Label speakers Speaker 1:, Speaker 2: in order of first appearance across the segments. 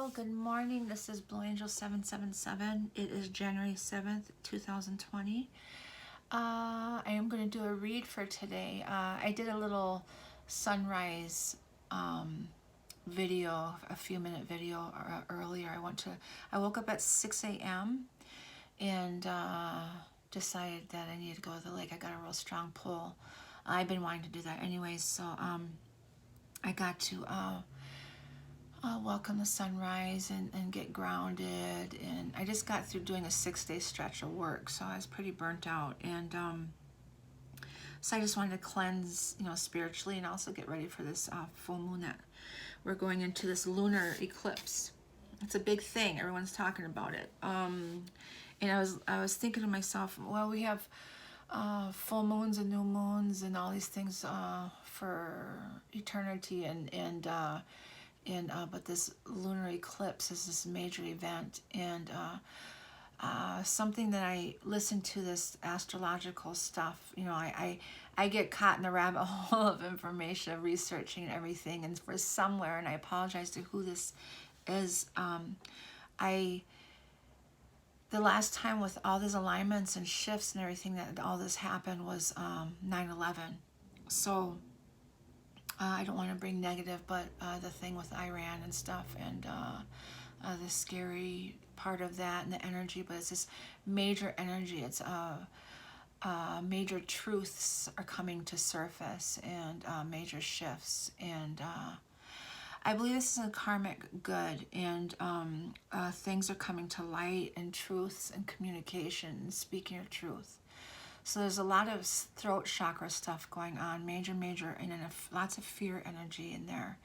Speaker 1: Hello, good morning. This is Blue Angel 777. It is January 7th, 2020. I am going to do a read for today. I did a little sunrise video, a few minute video earlier. I woke up at 6 a.m. and decided that I needed to go to the lake. I got a real strong pull. I've been wanting to do that anyways, so I got to welcome the sunrise and get grounded. And I just got through doing a 6-day stretch of work, so I was pretty burnt out. And so I just wanted to cleanse, spiritually, and also get ready for this full moon that we're going into, this lunar eclipse. It's a big thing. Everyone's talking about it. And I was thinking to myself, well, we have full moons and new moons and all these things for eternity, but this lunar eclipse is this major event, and something that I listen to, this astrological stuff, I get caught in the rabbit hole of information, of researching and everything, and for somewhere, and I apologize to who this is, the last time with all these alignments and shifts and everything that all this happened was 9/11. So I don't want to bring negative, but the thing with Iran and stuff, and the scary part of that and the energy, but it's this major energy. It's major truths are coming to surface, and major shifts, and I believe this is a karmic good, and things are coming to light, and truths and communication and speaking your truth. So there's a lot of throat chakra stuff going on, major, and then lots of fear energy in there,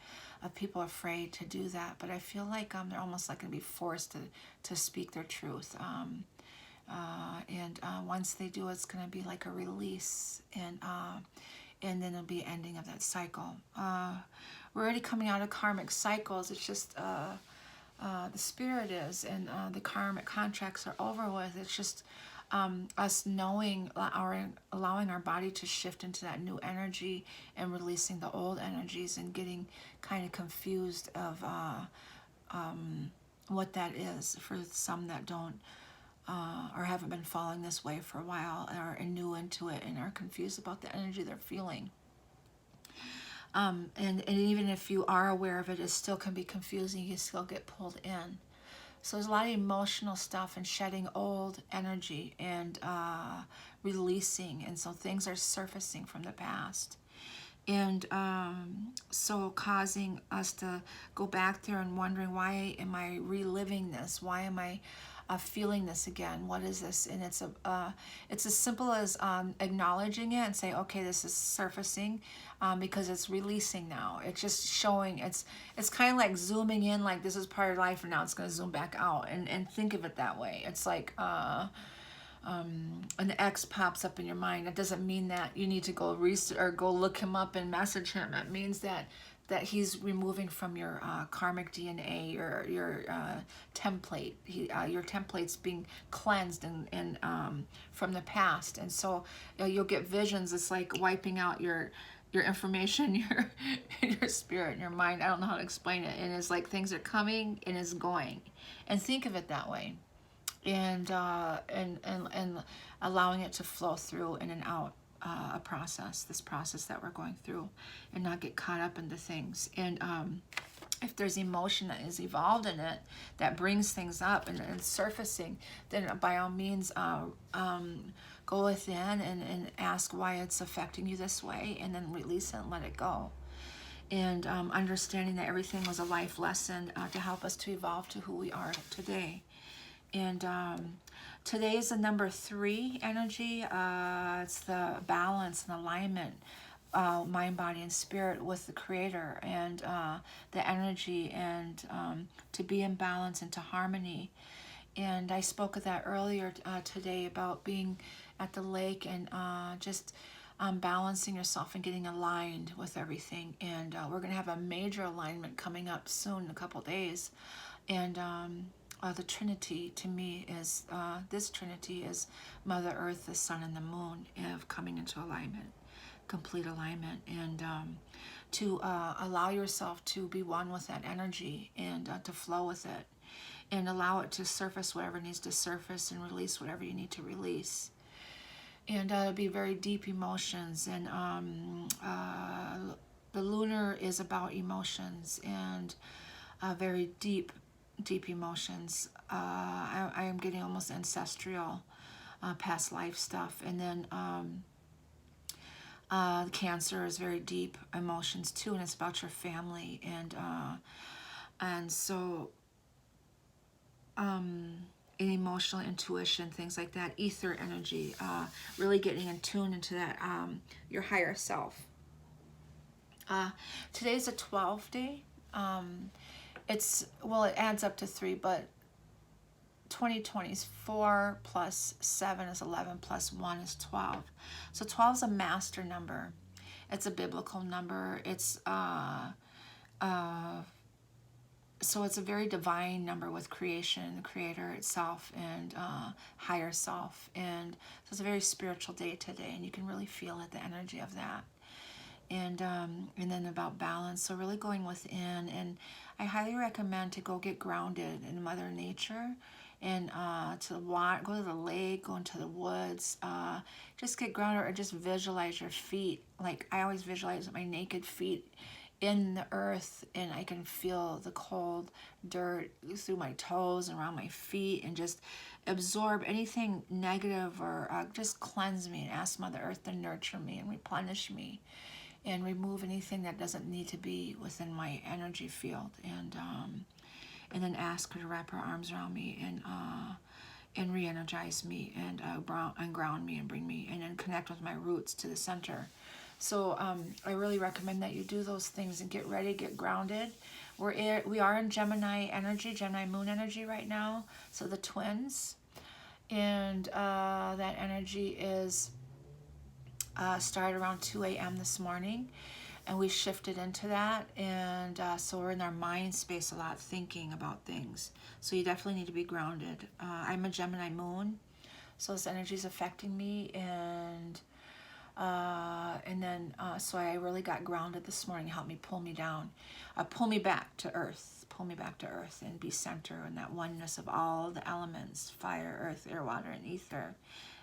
Speaker 1: of people afraid to do that. But I feel like they're almost like going to be forced to speak their truth. And once they do, it's going to be like a release, and then it'll be ending of that cycle. We're already coming out of karmic cycles. It's just the spirit is, and the karmic contracts are over with. It's just us knowing, allowing our body to shift into that new energy, and releasing the old energies, and getting kind of confused of what that is for some that don't or haven't been following this way for a while, or are new into it and are confused about the energy they're feeling. And even if you are aware of it, it still can be confusing. You still get pulled in. So there's a lot of emotional stuff, and shedding old energy, and releasing, and so things are surfacing from the past, and so causing us to go back there and wondering, why am I reliving this? Why am I feeling this again? What is this? And it's as simple as acknowledging it and say, okay, this is surfacing, because it's releasing now. It's just showing. It's kind of like zooming in, like this is part of life, and now it's going to zoom back out. And think of it that way. It's like an ex pops up in your mind. That doesn't mean that you need to go research or go look him up and message him. It means that he's removing from your karmic DNA, your template. Your template's being cleansed and from the past, and so you'll get visions. It's like wiping out your information, your spirit, and your mind. I don't know how to explain it. And it's like things are coming and is going, and think of it that way, and allowing it to flow through in and out. This process that we're going through, and not get caught up into things. And if there's emotion that is evolved in it that brings things up and surfacing, then by all means go within and ask why it's affecting you this way, and then release it and let it go. And understanding that everything was a life lesson to help us to evolve to who we are today. And today is the number 3 energy. It's the balance and alignment, mind, body, and spirit with the Creator, and the energy, and to be in balance and to harmony. And I spoke of that earlier today, about being at the lake, and just balancing yourself and getting aligned with everything. And we're going to have a major alignment coming up soon, in a couple days. And the Trinity, to me, is this Trinity is Mother Earth, the Sun, and the Moon, of coming into alignment. complete alignment, and to allow yourself to be one with that energy, and to flow with it, and allow it to surface whatever needs to surface and release whatever you need to release. And be very deep emotions. And the lunar is about emotions, and very deep emotions. I am getting almost ancestral, past life stuff. And then Cancer is very deep emotions too, and it's about your family. And so in emotional intuition, things like that, ether energy, really getting in tune into that, your higher self. Today's a 12 day. It adds up to 3, but 2020 is 4 plus 7 is 11 plus 1 is 12. So 12 is a master number. It's a biblical number. So it's a very divine number with creation, the creator itself, and higher self. And so it's a very spiritual day today, and you can really feel it, the energy of that. And then about balance, so really going within. And I highly recommend to go get grounded in Mother Nature, and go to the lake, go into the woods, just get grounded, or just visualize your feet. Like I always visualize my naked feet in the earth, and I can feel the cold dirt through my toes and around my feet, and just absorb anything negative, or just cleanse me, and ask Mother Earth to nurture me and replenish me, and remove anything that doesn't need to be within my energy field. And then ask her to wrap her arms around me, and re-energize me, and ground me, and bring me, and then connect with my roots to the center. So I really recommend that you do those things and get ready, get grounded. We are in Gemini energy, Gemini moon energy right now. So the twins, and that energy is started around 2 a.m. this morning, and we shifted into that. And so we're in our mind space a lot, thinking about things. So you definitely need to be grounded. I'm a Gemini moon, so this energy is affecting me, and then so I really got grounded this morning, helped me pull me down, pull me back to earth, and be centered in that oneness of all the elements, fire, earth, air, water, and ether,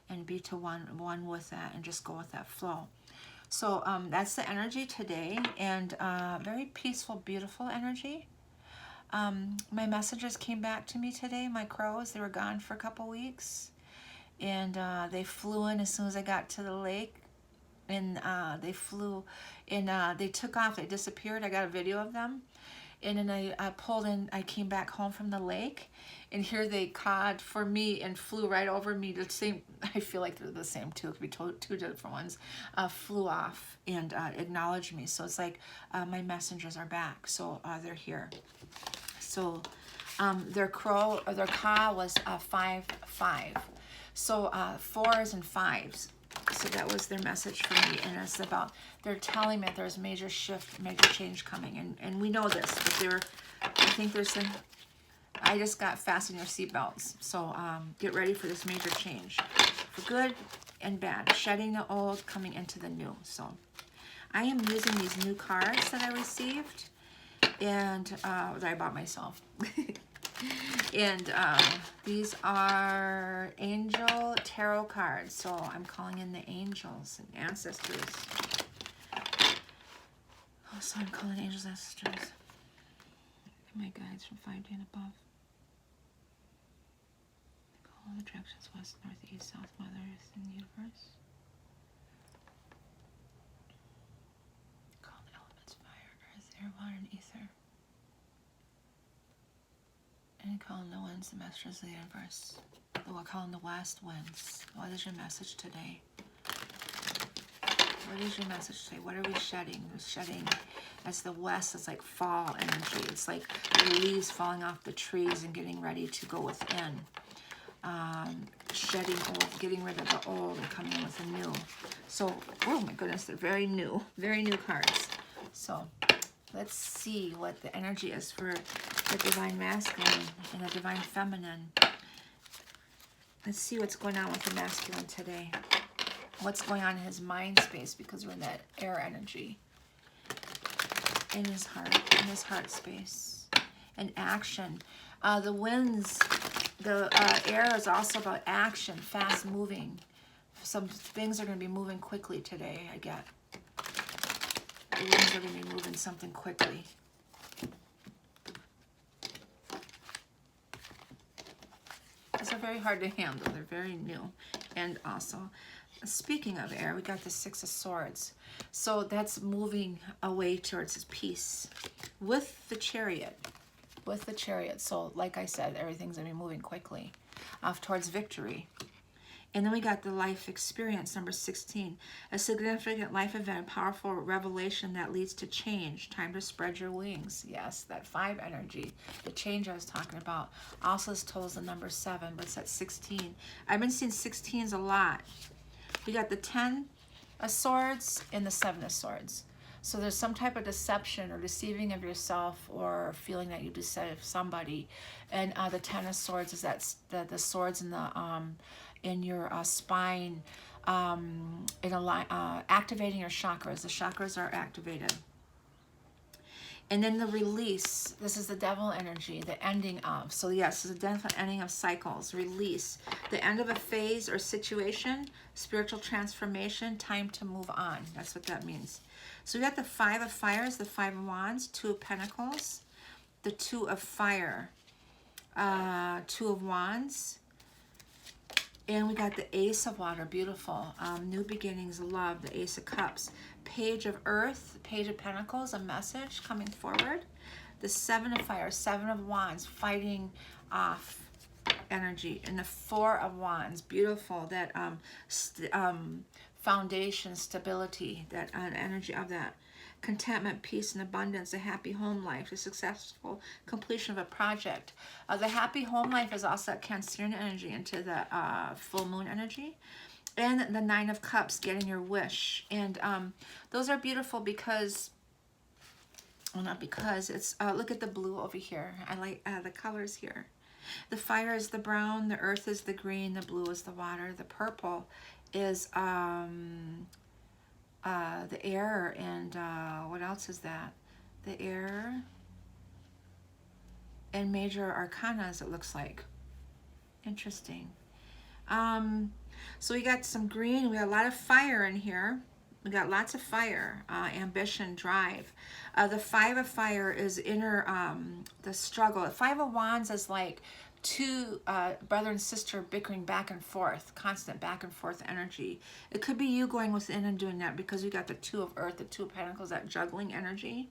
Speaker 1: and be to one with that, and just go with that flow. So that's the energy today, and very peaceful, beautiful energy. My messengers came back to me today, my crows. They were gone for a couple weeks, and they flew in as soon as I got to the lake. And they flew, and they took off, they disappeared. I got a video of them. And then I pulled in, I came back home from the lake, and here they cawed for me and flew right over me. The same, I feel like they're the same too, it could be two different ones, flew off and acknowledged me. So it's like my messengers are back, so they're here. So their caw was 5-5. So 4s and 5s. So that was their message for me, and it's about, they're telling me that there's major shift, major change coming, and we know this, but I think there's I just got fasten your seatbelts, so get ready for this major change, for good and bad, shedding the old, coming into the new. So I am using these new cards that I received, and that I bought myself. And these are angel tarot cards, so I'm calling in the angels and ancestors. Oh, so I'm calling angels, ancestors, my guides from 5D and above. Call all the directions, west, north, east, south, Mother Earth, in the universe. Call the elements, fire, earth, air, water, and ether. And calling the winds, the messengers of the universe. We're calling the west winds. What is your message today? What is your message today? What are we shedding? We're shedding, as the west, it's like fall energy. It's like the leaves falling off the trees and getting ready to go within. Shedding old, getting rid of the old and coming in with the new. So, oh my goodness, they're very new cards. So let's see what the energy is for the divine masculine and the divine feminine. Let's see what's going on with the masculine today. what's going on in his mind space, because we're in that air energy. In his heart space. And action. The winds, the air is also about action, fast moving. Some things are going to be moving quickly today, I get. The winds are going to be moving something quickly. These are very hard to handle. They're very new. And also, speaking of air, we got the Six of Swords. So that's moving away towards his peace with the Chariot. With the Chariot. So like I said, everything's going to be moving quickly off towards victory. And then we got the life experience, number 16. A significant life event, powerful revelation that leads to change. Time to spread your wings. Yes, that 5 energy, the change I was talking about. Also, this totals the number 7, but it's at 16. I've been seeing 16s a lot. We got the 10 of Swords and the 7 of Swords. So there's some type of deception or deceiving of yourself, or feeling that you deceive somebody. And the 10 of Swords is that the swords in the in your spine, activating your chakras. The chakras are activated. And then the release. This is the devil energy, the ending of. So yes, it's a definite ending of cycles. Release. The end of a phase or situation, spiritual transformation, time to move on. That's what that means. So we got the 5 of Fires, the 5 of Wands, 2 of Pentacles, the 2 of Fire, 2 of Wands, and we got the Ace of Water, beautiful. New beginnings, love, the Ace of Cups. Page of Earth, Page of Pentacles, a message coming forward. The 7 of Fire, 7 of Wands, fighting off energy. And the 4 of Wands, beautiful, that foundation, stability, that energy of that. Contentment, peace, and abundance, a happy home life, a successful completion of a project. The happy home life is also that Cancerian energy into the full moon energy. And the 9 of Cups, getting your wish. And those are beautiful because, well, not because, it's, look at the blue over here. I like the colors here. The fire is the brown, the earth is the green, the blue is the water, the purple is the air, and what else is that? The air and major arcanas, it looks like. Interesting. So we got some green. We got a lot of fire in here. We got lots of fire, ambition, drive. The 5 of Fire is inner, the struggle. The 5 of Wands is like two brother and sister bickering back and forth, constant back and forth energy. It could be you going within and doing that, because we got the 2 of Earth, the 2 of Pentacles, that juggling energy.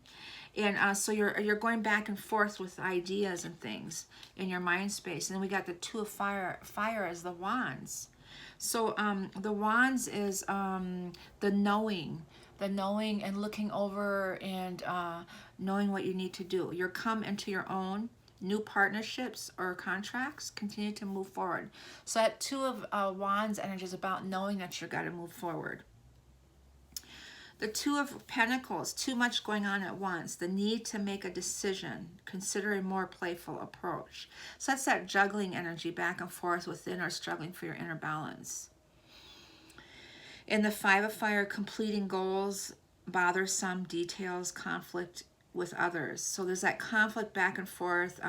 Speaker 1: And so you're going back and forth with ideas and things in your mind space. And then we got the 2 of Fire. Fire is the Wands. So the Wands is the knowing and looking over and knowing what you need to do. You're come into your own. New partnerships or contracts continue to move forward. So that 2 of Wands energy is about knowing that you got to move forward. The 2 of Pentacles, too much going on at once. The need to make a decision. Consider a more playful approach. So that's that juggling energy back and forth within, or struggling for your inner balance. In the 5 of Fire, completing goals, bothersome details, conflict with others. So there's that conflict back and forth,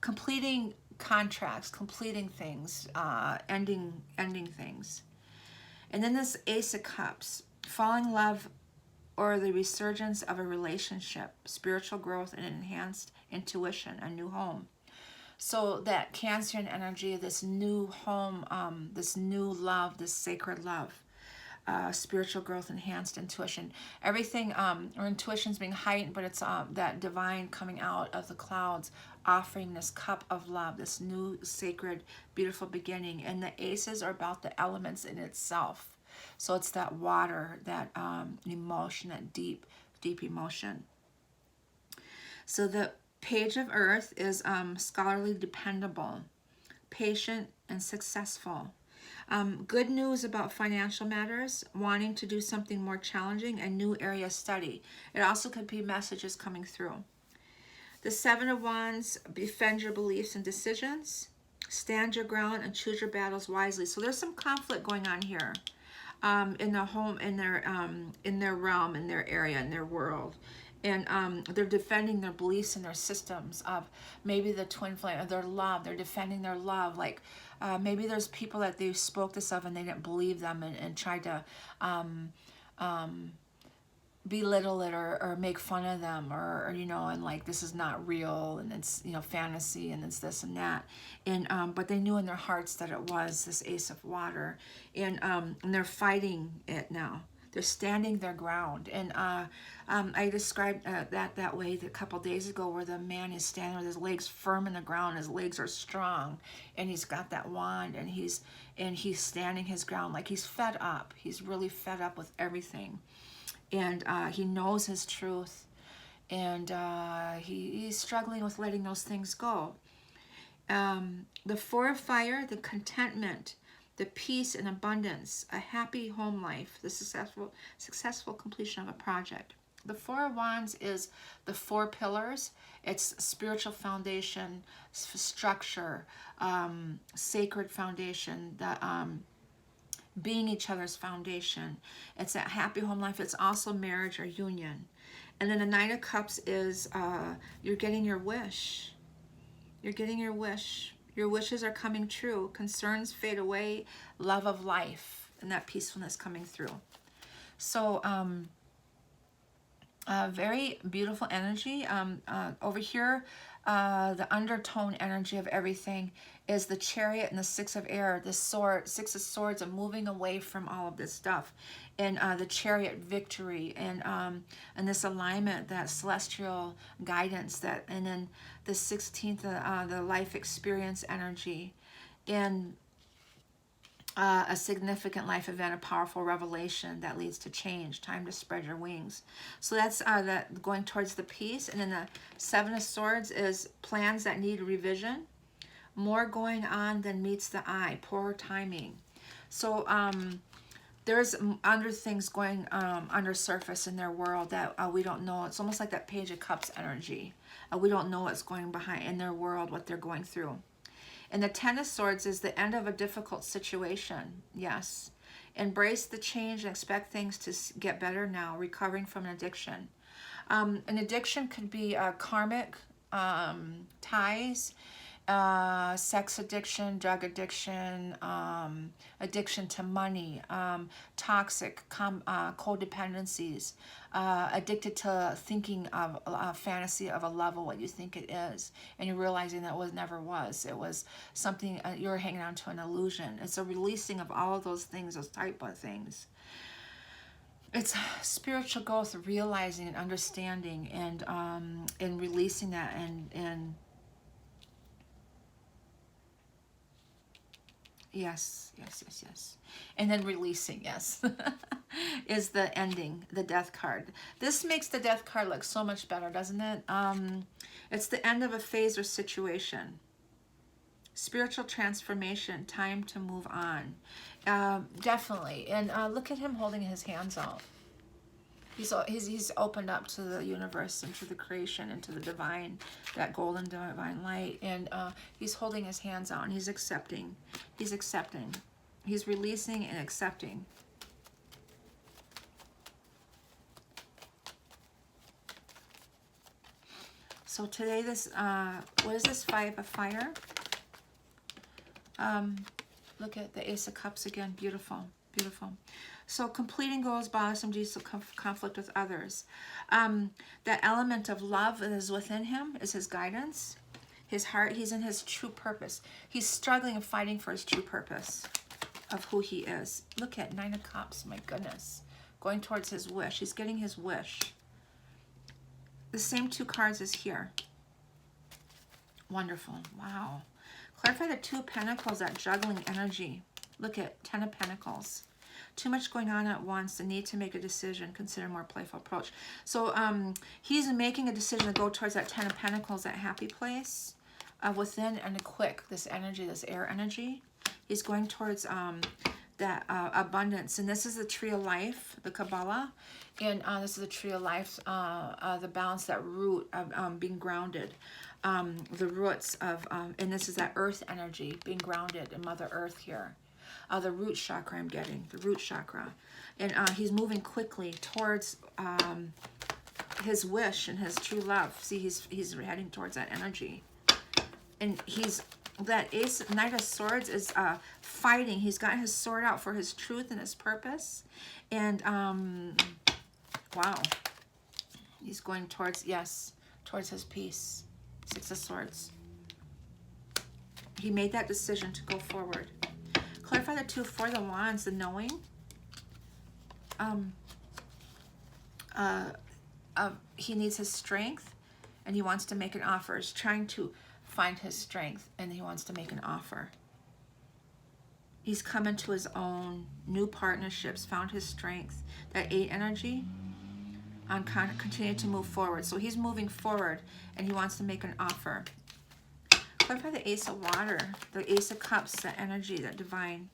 Speaker 1: completing contracts, completing things, ending things. And then this Ace of Cups, falling in love or the resurgence of a relationship, spiritual growth and enhanced intuition, a new home. So that Cancerian energy, this new home, this new love, this sacred love. Spiritual growth, enhanced intuition. Everything, our intuition's being heightened, but it's that divine coming out of the clouds, offering this cup of love, this new, sacred, beautiful beginning. And the aces are about the elements in itself. So it's that water, that emotion, that deep, deep emotion. So the Page of Earth is scholarly, dependable, patient, and successful. Good news about financial matters, wanting to do something more challenging, a new area of study. It also could be messages coming through. The 7 of Wands, defend your beliefs and decisions. Stand your ground and choose your battles wisely. So there's some conflict going on here. In the home, in their realm, in their area, in their world, and they're defending their beliefs and their systems of maybe the twin flame, of their love. They're defending their love. Like maybe there's people that they spoke this of and they didn't believe them and tried to belittle it or make fun of them or you know, and like this is not real and it's, you know, fantasy and it's this and that, and but they knew in their hearts that it was this Ace of Water, and they're fighting it now. They're standing their ground, and I described that way a couple days ago, where the man is standing with his legs firm in the ground. His legs are strong, and he's got that wand, and he's standing his ground, like he's fed up. He's really fed up with everything. And he knows his truth, and he's struggling with letting those things go. The Four of Fire, the contentment, the peace and abundance, a happy home life, the successful completion of a project. The Four of Wands is the four pillars. It's spiritual foundation, structure, sacred foundation, the being each other's foundation. It's that happy home life. It's also marriage or union. And then the Nine of Cups is you're getting your wish. You're getting your wish. Your wishes are coming true. Concerns fade away. Love of life and that peacefulness coming through. So very beautiful energy. Over here, the undertone energy of everything is the Chariot and the Six of Air. The sword, Six of Swords, are moving away from all of this stuff, and the Chariot, victory, and this alignment, that celestial guidance, that, and then the 16th, the life experience energy, and a significant life event, a powerful revelation that leads to change, time to spread your wings. So that's that going towards the peace. And then the Seven of Swords is plans that need revision, more going on than meets the eye, poor timing. So there's other things going under surface in their world that we don't know. It's almost like that Page of Cups energy. We don't know what's going behind in their world, what they're going through. And the Ten of Swords is the end of a difficult situation. Yes. Embrace the change and expect things to get better now, recovering from an addiction. An addiction could be karmic ties, sex addiction, drug addiction, addiction to money, toxic codependencies, addicted to thinking of a fantasy of a level what you think it is, and you're realizing that it never was. It was something, you're hanging on to an illusion. It's a releasing of all of those things, those type of things. It's spiritual growth, realizing and understanding, and releasing that, and yes. And then releasing, yes, is the ending, the Death card. This makes the Death card look so much better, doesn't it? It's the end of a phase or situation. Spiritual transformation, time to move on. Definitely. And look at him holding his hands out. He's opened up to the universe and to the creation and to the divine, that golden divine light, and he's holding his hands out and he's accepting. He's accepting. He's releasing and accepting. So today, this what is this? Five of Fire. Look at the Ace of Cups again. Beautiful, beautiful. So completing goals, bothersome deeds, conflict with others. That element of love that is within him is his guidance. His heart, he's in his true purpose. He's struggling and fighting for his true purpose of who he is. Look at Nine of Cups, my goodness. Going towards his wish. He's getting his wish. The same two cards as here. Wonderful. Wow. Clarify the Two of Pentacles, that juggling energy. Look at Ten of Pentacles. Too much going on at once, the need to make a decision, consider a more playful approach. So he's making a decision to go towards that Ten of Pentacles, that happy place within, and quick, this energy, this air energy. He's going towards that abundance. And this is the tree of life, the Kabbalah. And this is the tree of life, the balance, that root of being grounded. The roots of, and this is that earth energy, being grounded in Mother Earth here. The root chakra I'm getting, the root chakra. And he's moving quickly towards his wish and his true love. See, he's heading towards that energy. And that Knight of Swords is fighting. He's got his sword out for his truth and his purpose. And, wow. He's going towards, yes, towards his peace. Six of Swords. He made that decision to go forward. Clarify the 2 for the Wands, the knowing. He needs his strength, and he wants to make an offer. He's trying to find his strength, and he wants to make an offer. He's come into his own, new partnerships, found his strength. That 8 energy, continue to move forward. So he's moving forward, and he wants to make an offer. Clarify the Ace of Water, the Ace of Cups, that energy, that divine.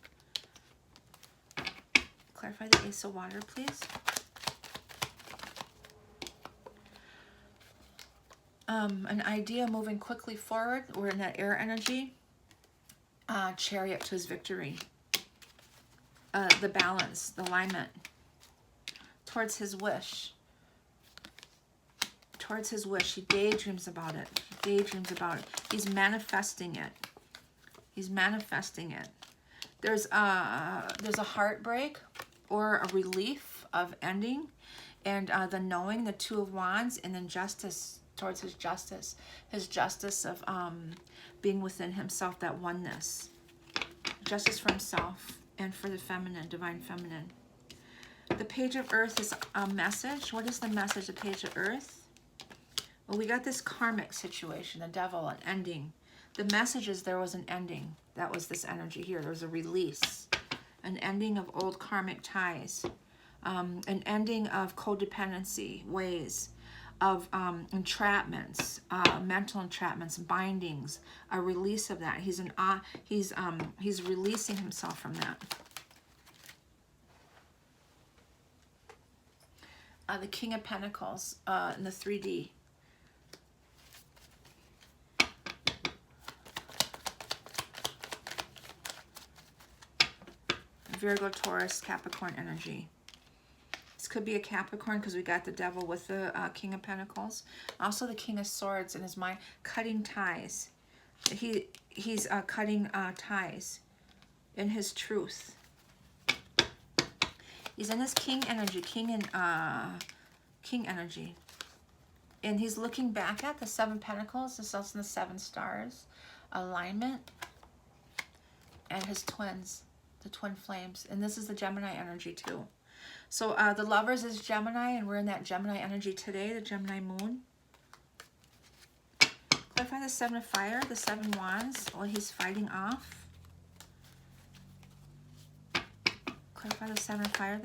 Speaker 1: Clarify the Ace of Water, please. An idea moving quickly forward. We're in that air energy. Chariot to his victory. The balance, the alignment. Towards his wish. Towards his wish. He daydreams about it. He daydreams about it. He's manifesting it. He's manifesting it. There's a heartbreak or a relief of ending. And the knowing, the 2 of Wands, and then justice. Towards his justice of being within himself, that oneness, justice for himself and for the feminine, divine feminine. The Page of Earth is a message. What is the message, the Page of Earth? Well, we got this karmic situation, the devil, an ending. The message is there was an ending. That was this energy here. There was a release, an ending of old karmic ties, an ending of codependency ways, of entrapments, mental entrapments, bindings, a release of that. He's releasing himself from that. The King of Pentacles in the 3D. Virgo, Taurus, Capricorn energy. This could be a Capricorn because we got the devil with the King of Pentacles. Also the King of Swords in his mind, cutting ties. He's cutting ties in his truth. He's in his King energy, King energy. And he's looking back at the 7 Pentacles. This is also the 7 stars. Alignment. And his twins, the twin flames. And this is the Gemini energy too. So the Lovers is Gemini, and we're in that Gemini energy today, the Gemini moon. Clarify the 7 of Fire, the 7 Wands, what he's fighting off. Clarify the 7 of Fire.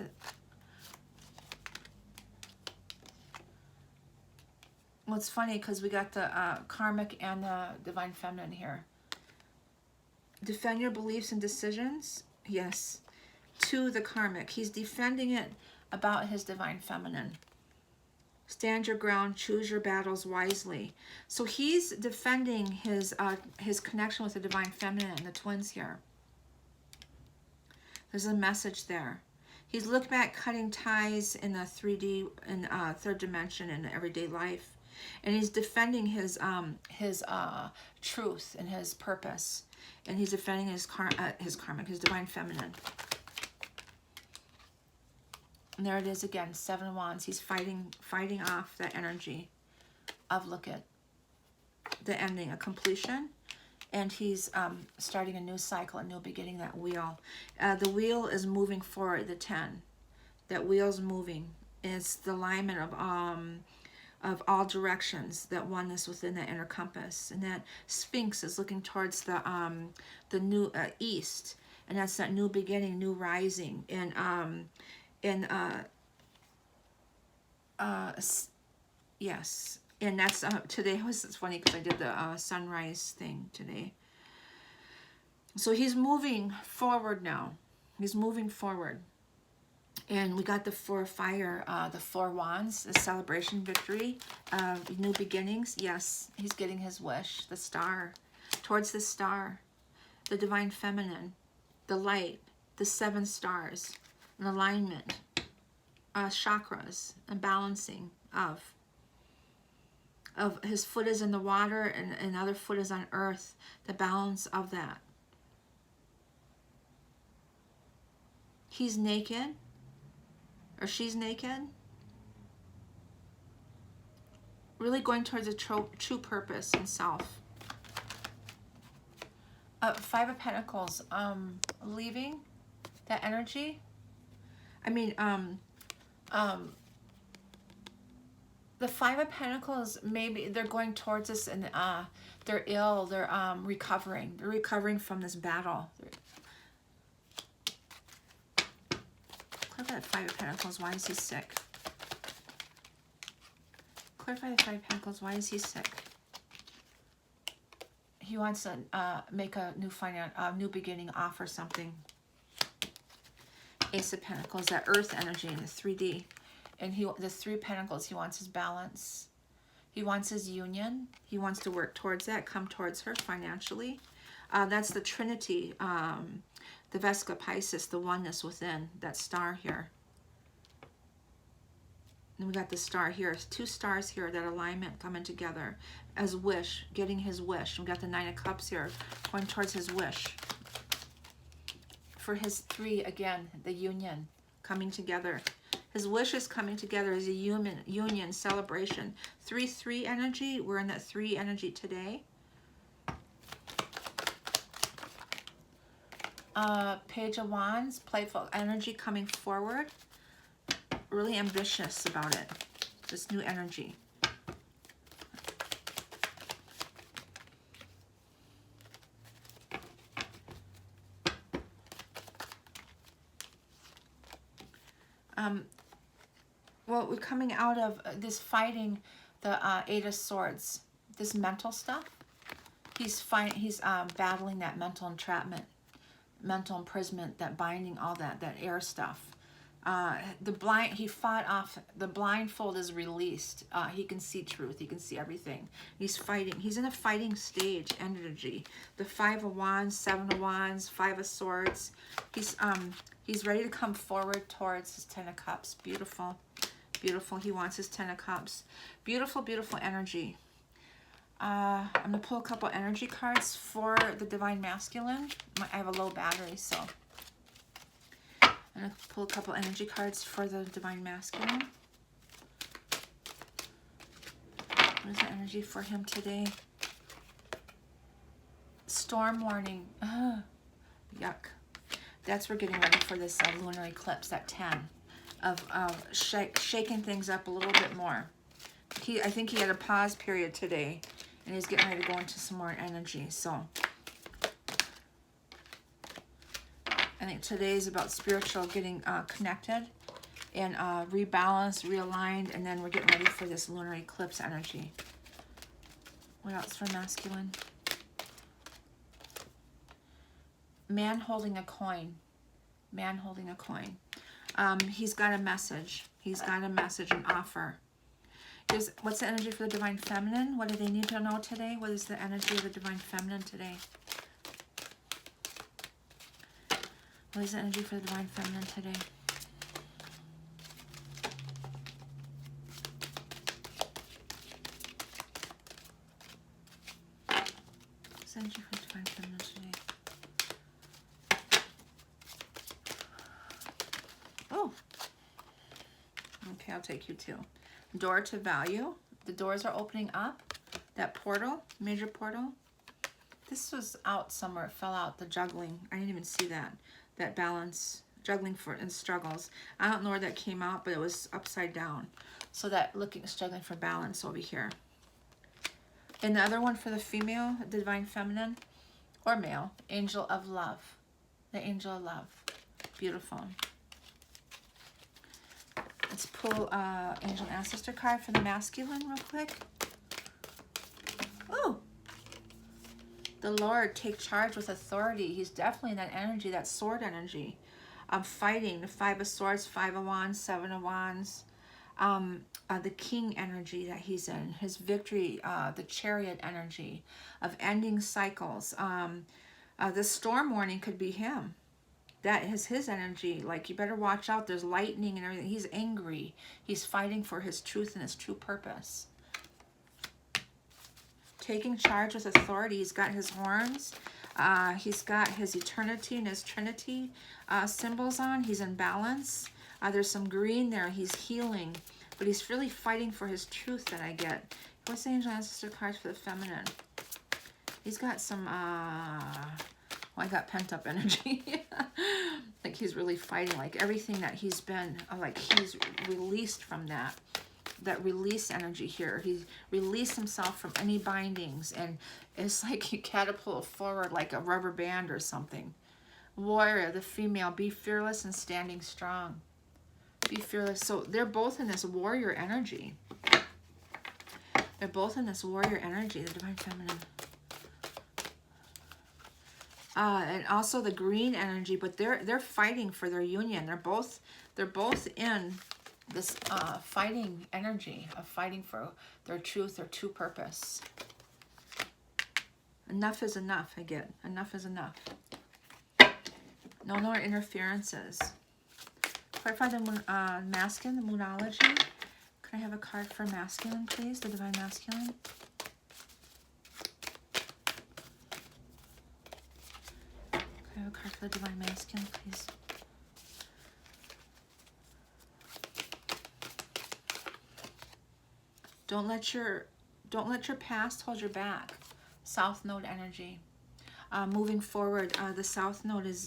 Speaker 1: Well, it's funny because we got the karmic and the divine feminine here. Defend your beliefs and decisions. Yes. To the karmic. He's defending it about his divine feminine. Stand your ground, choose your battles wisely. So he's defending his connection with the divine feminine and the twins here. There's a message there. He's looked back, cutting ties in the 3D, in third dimension, in everyday life. And he's defending his truth and his purpose. And he's defending his karmic, his divine feminine. And there it is again, 7 Wands. He's fighting off that energy of, look at the ending, a completion. And he's starting a new cycle, a new beginning, that wheel. The wheel is moving forward, the 10. That wheel's moving. It's the alignment of all directions, that oneness within that inner compass. And that Sphinx is looking towards the new east. And that's that new beginning, new rising. And yes, and that's today it's funny because I did the sunrise thing today. So he's moving forward now. He's moving forward. And we got the 4 fire, the 4 wands, the celebration, victory, new beginnings. Yes, he's getting his wish. The star, towards the star, the divine feminine, the light, the 7 stars, an alignment, chakras, and balancing of his foot is in the water and another foot is on earth, the balance of that. He's naked, or she's naked, really going towards a true purpose and self. 5 of Pentacles, leaving that energy. I mean, the 5 of Pentacles, maybe they're going towards this and they're ill, they're recovering. They're recovering from this battle. Clarify that 5 of Pentacles, why is he sick? Clarify the 5 of Pentacles, why is he sick? He wants to make a new beginning, offer something. Ace of Pentacles, that earth energy in the 3D. And the 3 Pentacles, he wants his balance. He wants his union. He wants to work towards that, come towards her financially. That's the Trinity, the Vesica Piscis, the oneness within, that star here. And we got the star here, 2 stars here, that alignment coming together as wish, getting his wish. We got the 9 of Cups here, going towards his wish. For his 3, again, the union, coming together. His wish is coming together as a union celebration. 3-3 energy, we're in that 3 energy today. Page of Wands, playful energy coming forward. Really ambitious about it. This new energy. Well, we're coming out of this fighting the 8 of Swords. This mental stuff. He's battling that mental entrapment, mental imprisonment, that binding, all that air stuff. He fought off, the blindfold is released. He can see truth, he can see everything. He's fighting, he's in a fighting stage energy. The 5 of Wands, 7 of Wands, 5 of Swords. He's ready to come forward towards his 10 of Cups. Beautiful, beautiful. He wants his 10 of Cups. Beautiful, beautiful energy. I'm gonna pull a couple energy cards for the Divine Masculine. I have a low battery, so I'm going to pull a couple energy cards for the Divine Masculine. What is the energy for him today? Storm warning. Yuck. That's we're getting ready for this lunar eclipse, that 10. Of shaking things up a little bit more. I think he had a pause period today, and he's getting ready to go into some more energy, so I think today is about spiritual, getting connected and rebalanced, realigned, and then we're getting ready for this lunar eclipse energy. What else for masculine? Man holding a coin. Man holding a coin. He's got a message. He's got a message, an offer. What's the energy for the Divine Feminine? What do they need to know today? What is the energy of the Divine Feminine today? What is the energy for the Divine Feminine today? What's the energy for the Divine Feminine today? Oh. Okay, I'll take you too. Door to value. The doors are opening up. That portal, major portal. This was out somewhere. It fell out. The juggling. I didn't even see that. That balance, juggling for and struggles. I don't know where that came out, but it was upside down. So that struggling for balance over here. And the other one for the female, the Divine Feminine, or male, Angel of Love. The Angel of Love. Beautiful. Let's pull Angel and Ancestor card for the masculine real quick. Oh! The Lord, take charge with authority. He's definitely in that energy, that sword energy. fighting, the Five of Swords, Five of Wands, Seven of Wands, the King energy that he's in, his victory, the Chariot energy of ending cycles. The storm warning could be him. That is his energy. Like, you better watch out. There's lightning and everything. He's angry. He's fighting for his truth and his true purpose. Taking charge with authority. He's got his horns. He's got his eternity and his trinity symbols on. He's in balance. There's some green there. He's healing. But he's really fighting for his truth that I get. What's the angel ancestor cards for the feminine? He's got some, well, I got pent-up energy. Like, he's really fighting. Like, everything that he's been, like, he's released from that. That release energy here. He released himself from any bindings. And it's like he catapulted forward like a rubber band or something. Warrior, the female, be fearless and standing strong. Be fearless. So they're both in this warrior energy. They're both in this warrior energy, the divine feminine. And also the green energy, but they're fighting for their union. They're both in this fighting energy of fighting for their truth, their true purpose. Enough is enough, I get. Enough is enough. No more interferences. Clarify the masculine, the moonology. Can I have a card for masculine, please? The divine masculine. Can I have a card for the divine masculine, please? Don't let your past hold you back. South Node energy. Moving forward, the South Node is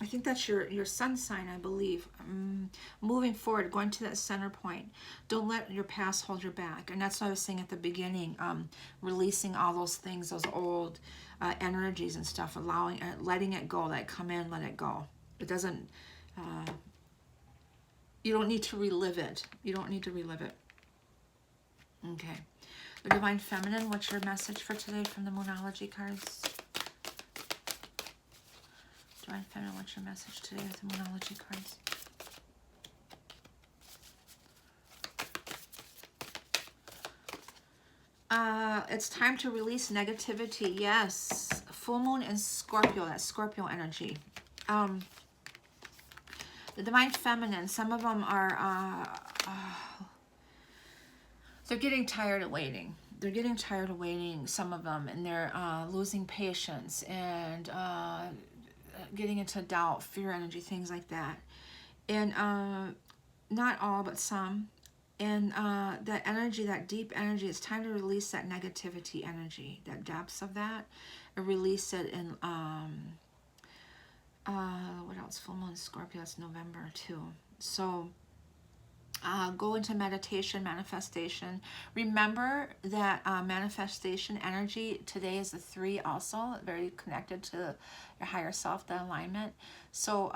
Speaker 1: I think that's your sun sign, I believe. Moving forward, going to that center point. Don't let your past hold you back. And that's what I was saying at the beginning. Releasing all those things, those old energies and stuff. Letting it go. Like, come in, let it go. It doesn't... you don't need to relive it. You don't need to relive it. Okay. The divine feminine, what's your message for today from the moonology cards? Divine feminine, what's your message today with the moonology cards? It's time to release negativity. Yes. Full moon in Scorpio. That's Scorpio energy. The divine feminine, some of them are they're getting tired of waiting. They're getting tired of waiting, some of them, and they're losing patience and getting into doubt, fear energy, things like that. And not all, but some. And that energy, that deep energy, it's time to release that negativity energy, that depths of that, and release it in, what else? Full moon Scorpio, that's November too. So go into meditation, manifestation. Remember that manifestation energy today is the 3 also, very connected to your higher self, the alignment. So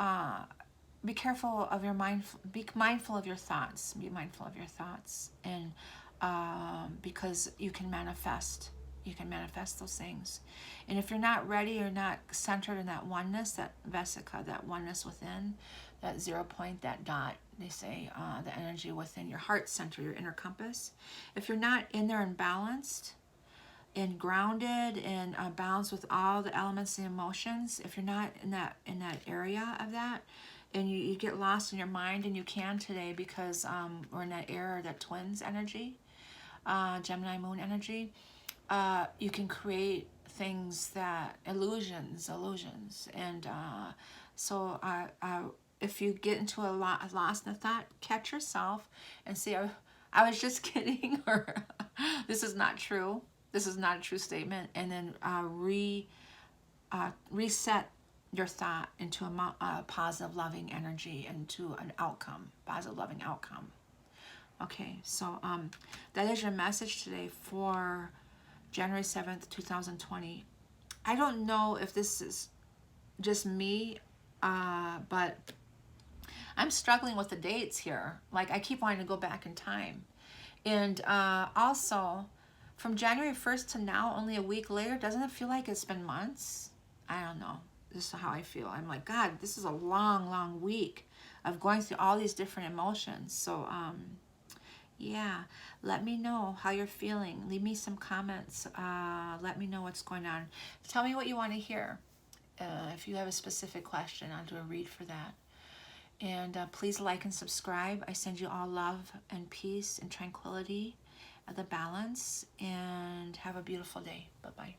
Speaker 1: be careful of your mind, be mindful of your thoughts, be mindful of your thoughts. And because you can manifest those things. And if you're not ready or not centered in that oneness, that Vesica, that oneness within, that 0 point, that dot, they say, the energy within your heart center, your inner compass. If you're not in there and balanced and grounded and balanced with all the elements and emotions, if you're not in that area of that, and you get lost in your mind, and you can today because we're in that era, that twins energy, Gemini moon energy, you can create things that, illusions. And so if you get into a lost in a thought, catch yourself and say, I was just kidding, or this is not true. This is not a true statement. And then reset your thought into a positive, loving energy, into an outcome, positive, loving outcome. Okay, so that is your message today for January 7th, 2020. I don't know if this is just me, but I'm struggling with the dates here. Like, I keep wanting to go back in time. And also, from January 1st to now, only a week later, doesn't it feel like it's been months? I don't know. This is how I feel. I'm like, God, this is a long, long week of going through all these different emotions. So, yeah, let me know how you're feeling. Leave me some comments. Let me know what's going on. Tell me what you want to hear. If you have a specific question, I'll do a read for that. And please like and subscribe. I send you all love and peace and tranquility, the balance, and have a beautiful day. Bye-bye.